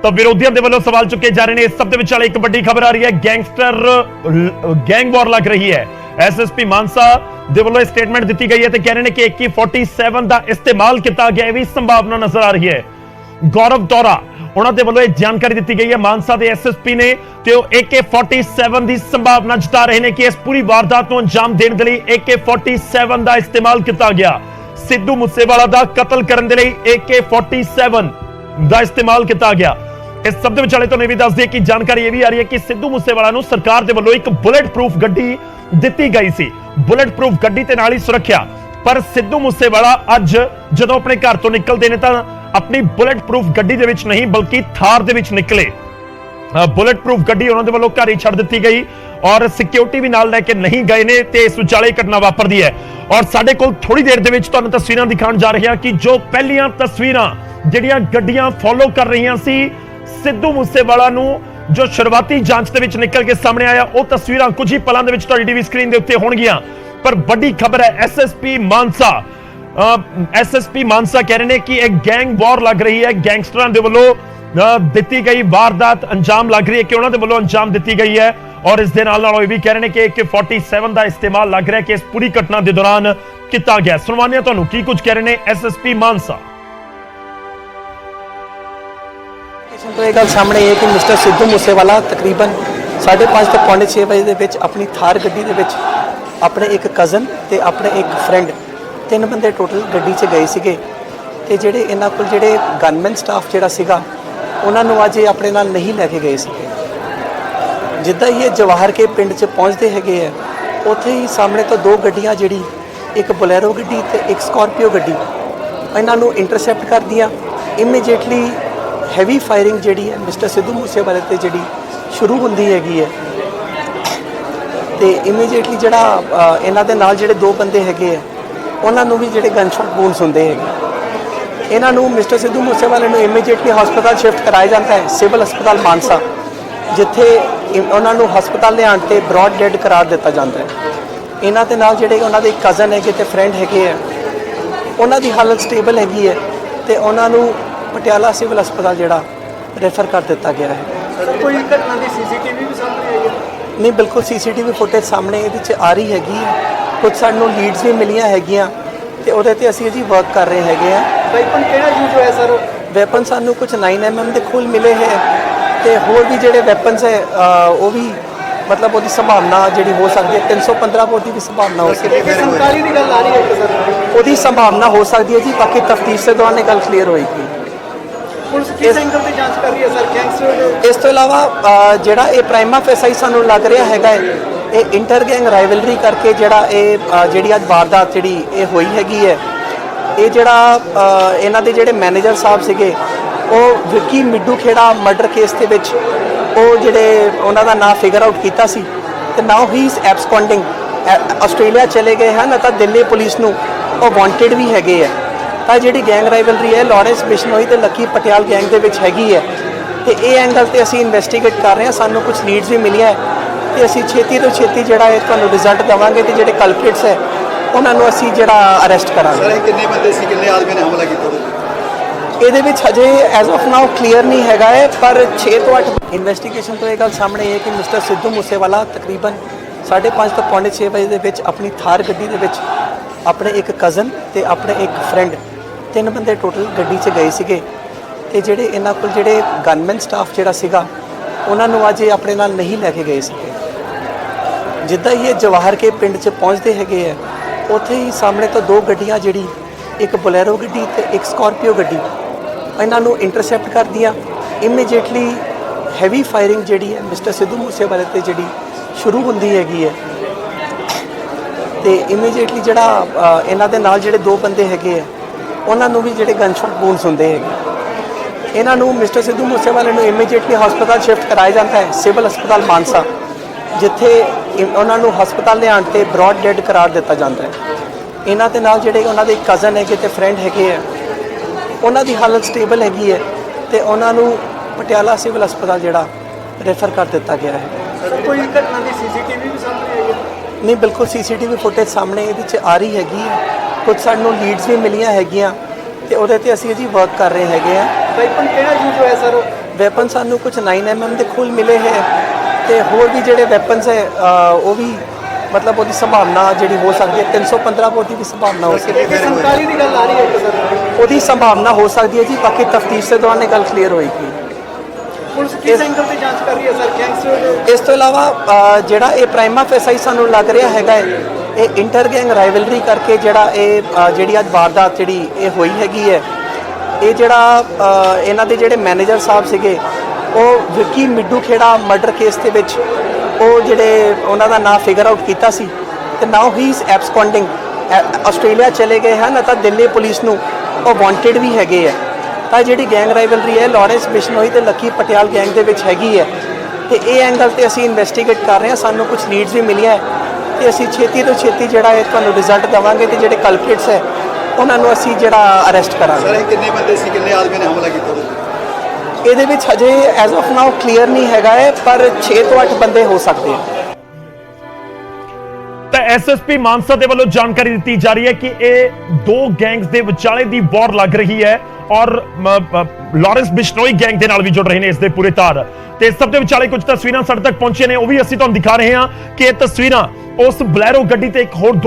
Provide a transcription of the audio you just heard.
तो विरोधियों के वालों सवाल चुके जा रहे हैं। इस सब के विचाले एक बड़ी खबर आ रही है, गैंगस्टर गैंग वॉर लग रही है। एसएसपी मानसा दे वालों स्टेटमेंट दी गई है तो कह रहे हैं कि AK-47 का इस्तेमाल किया गया भी संभावना नजर आ रही है। गौरव दौरा उन्होंने वालों जानकारी दी गई है। मानसा के SSP ने तो AK-47 की संभावना जता रहे हैं कि इस पूरी वारदात को अंजाम देने के लिए AK-47 का इस्तेमाल किया गया। सिद्धू मूसेवाला का कतल करने के लिए AK-47 का इस्तेमाल किया गया। इस सब के विचाले तो भी दस दिए कि जानकारी यह भी आ रही है कि सिद्धू मूसेवाला नूं सरकार दे वल्लों एक बुलेट प्रूफ गड्डी दित्ती गई सी। बुलेट प्रूफ गड्डी ते नाल ही सुरक्षा, पर सिद्धू मूसेवाला अज जदों अपने घर तो निकलते हैं तो अपनी बुलेट प्रूफ गड्डी दे विच नहीं बल्कि थार दे विच निकले। बुलेट प्रूफ गड्डी उन्होंने वालों घर ही छड़ दी गई और सिक्योरिटी भी नाल लैके नहीं गए ने ते इस विचाले घटना वापरदी है। और साडे कोल थोड़ी देर दे विच तुहानूं तस्वीरां दिखाउण जा रहे हैं कि जो पहलियां तस्वीरां जिहड़ियां गड्डियां फॉलो कर रही सी सिद्धू मूसेवाला नूं जो शुरुआती जांच दे विच निकल के सामने आया, वो तस्वीरां कुछ ही पलां दे विच तुहाडी टीवी स्क्रीन दे उत्ते होणगीਆਂ। पर बड़ी खबर है, एसएसपी मानसा कह रहे हैं कि एक गैंग वॉर लग रही है। गैंगस्टरां दे वल्लों दित्ती गई वारदात अंजाम लग रही है कि उन्हां दे वल्लों अंजाम दित्ती गई है। और इस दे नाल नाल भी कह रहे हैं कि AK-47 का इस्तेमाल लग रहा है कि इस पूरी घटना के दौरान किया गया। सुनवाने तुहानूं की कुछ कह रहे हैं एसएसपी मानसा। तो एक गल सामने है कि मिस्टर सिद्धू मूसेवाला तकरीबन 5:30 तो 6:45 बजे के अपनी थार गड्डी के अपने एक कज़न ते अपने एक फ्रेंड 3 बंदे टोटल गड्डी च गए सीगे ते जेडे इन्हां कोल जेडे गनमैन स्टाफ जेड़ा सीगा उन्हां नूं अज अपने नाल नहीं लैके गए सीगे। जिद्दां ही जवाहर के पिंड च पहुंचते हैगे है, उत्थे ही सामने तो 2 गड्डियां जिहड़ी एक बोलेरो गड्डी ते एक स्कॉर्पियो गड्डी इन्हां नूं इंटरसैप्ट कर दिया। इमीडिएटली हैवी फायरिंग जिहड़ी है मिस्टर सिद्धू मूसेवाले ते जिहड़ी शुरू होंदी हैगी है ते इमीडिएटली जिहड़ा इन्हां दे नाल जिहड़े 2 बंदे हैगे है उन्हां नूं भी जिहड़े गनशॉट वूंड्स हुंदे हैगे। इन्हां नूं मिस्टर सिद्धू मूसेवाले नूं इमीडिएटली हस्पताल शिफ्ट कराया जाता है, सिविल हस्पताल मानसा, जिथे उन्हां नूं हस्पताल लिआउण ते ब्रॉड डेड करार दिता जाता है। इन्हां दे नाल जिहड़े उन्हां दे कज़न हैगे ते फ्रेंड हैगे है, उन्हां दी हालत स्टेबल हैगी है ते उन्हां नूं पटियाला सिविल हस्पताल जिहड़ा रेफर कर दिता गया है। कोई घटना की CCTV भी सामने आई है? नहीं, बिल्कुल CCTV फुटेज सामने ये आ रही हैगी है। कुछ सानूं लीड्स भी मिलियां हैगियां ते उहदे ते असीं जी वर्क कर रहे हैगे हैं। वेपन किहड़ा यूज होया सर? वेपन सानूं कुछ 9mm के खोल मिले है ते होर भी जिहड़े वेपन्स है वो भी मतलब उसकी संभावना जिहड़ी हो सकती है 315 बोर की भी संभावना हो सकती है। सरकारी की गल आ रही है सर? उसकी संभावना हो सकती है जी, बाकी तफ्तीश के दौरान गल क्लीयर होएगी। पुलिस किस एंगल से जांच कर रही है सर? गैंगस्टर इस तो इलावा जिहड़ा ये प्राइमा फेसाई सानूं लग रहा हैगा ये इंटर गैंग राइवलरी करके जिहड़ा जिहड़ी अज वारदात जिहड़ी ये होई हैगी है, ये जिहड़ा इन्हां दे जिहड़े मैनेजर साहब सीगे वो विक्की मिड्डू खेड़ा मर्डर केस दे विच वो जिहड़े उन्हां दा नाम फिगर आउट कीता सी ते now he is absconding, Australia चले गए हैं ना, तो दिल्ली पुलिस नूं वो वांटेड भी हैगे है। तो जिहड़ी गैंग राइवलरी है लॉरेंस बिश्नोई ते लकी पटियाल गैंग दे विच हैगी है ते ये एंगल ते असीं इन्वेस्टिगेट कर रहे हैं। सानूं कुछ लीड्स भी मिलियां है ते असीं छेती तो छेती जिहड़ा है तुहानूं रिजल्ट देवांगे ते जिहड़े कल्प्रिट्स है उन्हां नूं असीं जिहड़ा अरेस्ट करांगे। सर कितने बंदे सी, कितने आदमी ने हमला कीता? ਇਹਦੇ ਵਿੱਚ ਹਜੇ ਐਜ਼ ਆਫ ਨਾਓ ਕਲੀਅਰ ਨਹੀਂ ਹੈਗਾ ਹੈ, ਪਰ 6 ਤੋਂ 8 ਇਨਵੈਸਟੀਗੇਸ਼ਨ ਤੋਂ ਇਹ ਗੱਲ ਸਾਹਮਣੇ ਹੈ ਕਿ ਮਿਸਟਰ ਸਿੱਧੂ ਮੂਸੇਵਾਲਾ ਤਕਰੀਬਨ 5:30 ਤੋਂ 6:45 ਵਜੇ ਦੇ ਵਿੱਚ ਆਪਣੀ ਥਾਰ ਗੱਡੀ ਦੇ ਵਿੱਚ ਆਪਣੇ ਇੱਕ ਕਜ਼ਨ ਤੇ ਆਪਣੇ ਇੱਕ ਫਰੈਂਡ 3 ਬੰਦੇ ਟੋਟਲ ਗੱਡੀ 'ਚ ਗਏ ਸੀਗੇ ਤੇ ਜਿਹੜੇ ਇਹਨਾਂ ਕੋਲ ਜਿਹੜੇ ਗਨਮੈਨ ਸਟਾਫ ਜਿਹੜਾ ਸੀਗਾ ਉਹਨਾਂ ਨੂੰ ਅੱਜ ਆਪਣੇ ਨਾਲ ਨਹੀਂ ਲੈ ਕੇ ਗਏ ਸੀਗੇ। ਜਿੱਦਾਂ ਹੀ ਇਹ ਜਵਾਹਰ ਕੇ ਪਿੰਡ 'ਚ ਪਹੁੰਚਦੇ ਹੈਗੇ ਹੈ, ਉੱਥੇ ਹੀ ਸਾਹਮਣੇ ਤੋਂ 2 ਗੱਡੀਆਂ ਜਿਹੜੀ ਇੱਕ ਬੋਲੇਰੋ ਗੱਡੀ ਤੇ ਇੱਕ ਸਕਾਰਪੀਓ ਗੱਡੀ इन्हां नूं इंटरसैप्ट कर दिया। इमीडिएटली हैवी फायरिंग जिहड़ी है मिस्टर सिद्धू मूसेवाले ते जिहड़ी शुरू होंदी हैगी है ते इमीडिएटली जिहड़ा इन्हां दे नाल जिहड़े 2 बंदे हैगे है उन्हां नूं भी जिहड़े गनशॉट वूंड्स हुंदे हैगे। इन्हां नूं मिस्टर सिद्धू मूसेवाले नूं इमीडिएटली हस्पताल शिफ्ट कराया जाता है, सिविल हस्पताल मानसा, जिथे उन्हां नूं हस्पताल लिआउण ते ब्रॉड डेड करार दिता जाता है। इन्हां दे नाल जिहड़े उन्हां दे कज़न हैगे ते फ्रेंड हैगे है, उन्हां दी हालत स्टेबल हैगी है ते उन्हां नूं पटियाला सिविल हस्पताल जिहड़ा रेफर कर दिता गया है। सर कोई घटना की CCTV भी सामने आई है? नहीं, बिल्कुल CCTV फुटेज सामने ये आ रही हैगी है। कुछ सानूं लीड्स भी मिलियां हैगियां ते उहदे ते असीं जी वर्क कर रहे हैगे हैं। वेपन किहड़ा यूज होया सर? ਵੈਪਨ ਸਾਨੂੰ ਕੁਝ 9mm ਦੇ ਖੁੱਲ ਮਿਲੇ ਹੈ ਤੇ ਹੋਰ ਵੀ ਜਿਹੜੇ ਵੈਪਨਸ ਹੈ ਉਹ ਵੀ ਮਤਲਬ ਉਹਦੀ ਸੰਭਾਵਨਾ ਜਿਹੜੀ ਹੋ ਸਕਦੀ ਹੈ 315 ਬੋਰ ਦੀ ਵੀ ਸੰਭਾਵਨਾ ਹੋ ਸਕਦੀ ਹੈ। 47 ਦੀ ਗੱਲ ਆ ਰਹੀ ਹੈ ਸਰ। ਉਹਦੀ ਸੰਭਾਵਨਾ ਹੋ ਸਕਦੀ ਹੈ ਜੀ, ਬਾਕੀ ਤਫਤੀਸ਼ ਦੇ ਦੌਰਾਨ ਇਹ ਗੱਲ ਕਲੀਅਰ ਹੋਏਗੀ। ਪੁਲਿਸ ਕਿਸ ਐਂਗਲ ਤੇ ਜਾਂਚ ਕਰ ਰਹੀ ਹੈ ਸਰ ਗੈਂਗਸਟਰ? ਇਸ ਤੋਂ ਇਲਾਵਾ ਜਿਹੜਾ ਇਹ ਪ੍ਰਾਈਮਾ ਫੇਸਾਈ ਸਾਨੂੰ ਲੱਗ ਰਿਹਾ ਹੈਗਾ ਹੈ ਇਹ ਇੰਟਰ ਗੈਂਗ ਰਾਈਵਲਰੀ ਕਰਕੇ ਜਿਹੜਾ ਇਹ ਜਿਹੜੀ ਅੱਜ ਵਾਰਦਾਤ ਜਿਹੜੀ ਇਹ ਹੋਈ ਹੈਗੀ ਹੈ, ਇਹ ਜਿਹੜਾ ਇਹਨਾਂ ਦੇ ਜਿਹੜੇ ਮੈਨੇਜਰ ਸਾਹਿਬ ਸੀਗੇ ਉਹ ਵਿੱਕੀ ਮਿੱਡੂ ਖੇੜਾ ਮਰਡਰ ਕੇਸ ਦੇ ਵਿੱਚ ਉਹ ਜਿਹੜੇ ਉਹਨਾਂ ਦਾ ਨਾਂ ਫਿਗਰ ਆਊਟ ਕੀਤਾ ਸੀ ਤੇ ਨਾਓ ਹੀ ਇਜ਼ ਐਬਸਕੌਂਡਿੰਗ ਆਸਟ੍ਰੇਲੀਆ ਚਲੇ ਗਏ ਹਨ ਤਾਂ ਦਿੱਲੀ ਪੁਲਿਸ ਨੂੰ ਉਹ ਵਾਂਟਡ ਵੀ ਹੈਗੇ ਆ। ਤਾਂ ਜਿਹੜੀ ਗੈਂਗ ਰਾਈਵਲਰੀ ਹੈ ਲਾਰੈਂਸ ਬਿਸ਼ਨੋਈ ਤੇ ਲੱਕੀ ਪਟਿਆਲ ਗੈਂਗ ਦੇ ਵਿੱਚ ਹੈਗੀ ਹੈ ਤੇ ਇਹ ਐਂਗਲ ਤੇ ਅਸੀਂ ਇਨਵੈਸਟੀਗੇਟ ਕਰ ਰਹੇ ਹਾਂ। ਸਾਨੂੰ ਕੁਝ ਲੀਡਸ ਵੀ ਮਿਲੀਆਂ ਹੈ ਤੇ ਅਸੀਂ ਛੇਤੀ ਤੋਂ ਛੇਤੀ ਜਿਹੜਾ ਹੈ ਤੁਹਾਨੂੰ ਰਿਜ਼ਲਟ ਦੇਵਾਂਗੇ ਤੇ ਜਿਹੜੇ ਕਲਪ੍ਰਿਟਸ ਹੈ ਉਹਨਾਂ ਨੂੰ ਅਸੀਂ ਜਿਹੜਾ ਅਰੈਸਟ ਕਰਾਂਗੇ। ਸਰ ਇਹ ਕਿੰਨੇ ਬੰਦੇ ਸੀ, ਕਿੰਨੇ ਆਦਮੀ ਨੇ ਹਮਲਾ ਕੀਤਾ? ਇਹਦੇ ਵਿੱਚ ਹਜੇ ਐਜ਼ ਆਫ ਨਾਓ ਕਲੀਅਰ ਨਹੀਂ ਹੈਗਾ ਹੈ ਪਰ 6 ਤੋਂ 8 ਬੰਦੇ ਹੋ ਸਕਦੇ ਆ। ਤਾਂ ਐਸਐਸਪੀ ਮਾਨਸਾ ਦੇ ਵੱਲੋਂ ਜਾਣਕਾਰੀ ਦਿੱਤੀ ਜਾ ਰਹੀ ਹੈ ਕਿ ਇਹ ਦੋ ਗੈਂਗਸ ਦੇ ਵਿਚਾਲੇ ਦੀ ਵਾਰ ਲੱਗ ਰਹੀ ਹੈ ਔਰ ਲਾਰੈਂਸ ਬਿਸ਼ਨੋਈ ਗੈਂਗ ਦੇ ਨਾਲ ਵੀ ਜੁੜ ਰਹੇ ਨੇ ਇਸ ਦੇ ਪੂਰੇ ਤਾਰ ਤੇ ਇਸ ਸਭ ਦੇ ਵਿਚਾਲੇ ਕੁਝ ਤਸਵੀਰਾਂ ਸਾਡੇ ਤੱਕ ਪਹੁੰਚੀਆਂ ਨੇ, ਉਹ ਵੀ ਅਸੀਂ ਤੁਹਾਨੂੰ ਦਿਖਾ ਰਹੇ ਹਾਂ ਕਿ ਇਹ ਤਸਵੀਰਾਂ ਉਸ ਬਲੈਰੋ ਗੱਡੀ ਤੇ ਇੱਕ ਹੋਰ ਦੋ